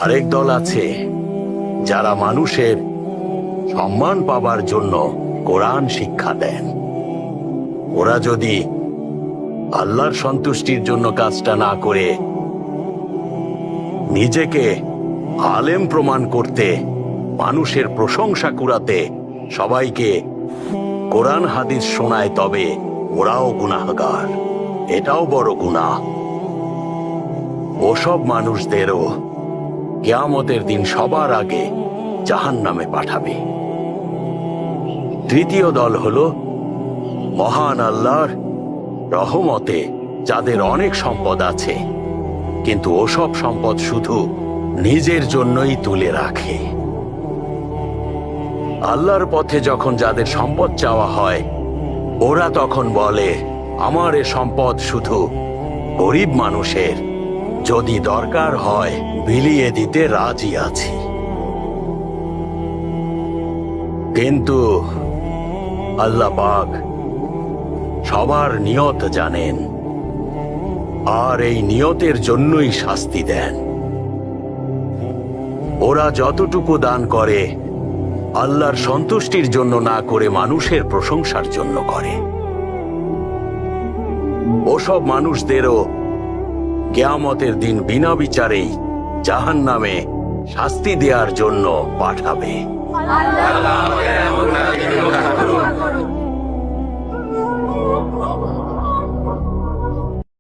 আরেক দল আছে যারা মানুষের সম্মান পাবার জন্য কোরআন শিক্ষা দেন। ওরা যদি আল্লাহর সন্তুষ্টির জন্য কাজটা না করে নিজেকে আলেম প্রমাণ করতে, মানুষের প্রশংসা কুড়াতে সবাইকে কোরআন হাদিস শোনায়, তবে ওরাও গুনাহগার। এটাও বড় গুনাহ। ওসব মানুষদেরও কিয়ামতের দিন সবার আগে জাহান্নামে পাঠাবে। তৃতীয় দল হলো মহান আল্লাহর রহমতে যাদের অনেক সম্পদ আছে, কিন্তু ওসব সম্পদ শুধু নিজের জন্যই তুলে রাখে। আল্লাহর পথে যখন যাদের সম্পদ চাওয়া হয়, ওরা তখন বলে, আমার এ সম্পদ শুধু গরিব মানুষের, যদি দরকার হয় বিলিয়ে দিতে রাজি আছি। কিন্তু আল্লাহ পাক সবার নিয়ত জানেন, আর এই নিয়তের জন্যই শাস্তি দেন। ওরা যতটুকু দান করে আল্লাহর সন্তুষ্টির জন্য না করে মানুষের প্রশংসার জন্য করে। ওসব মানুষদেরও কিয়ামতের দিন বিনা বিচারেই জাহান্নামে শাস্তি দেওয়ার জন্য পাঠাবে।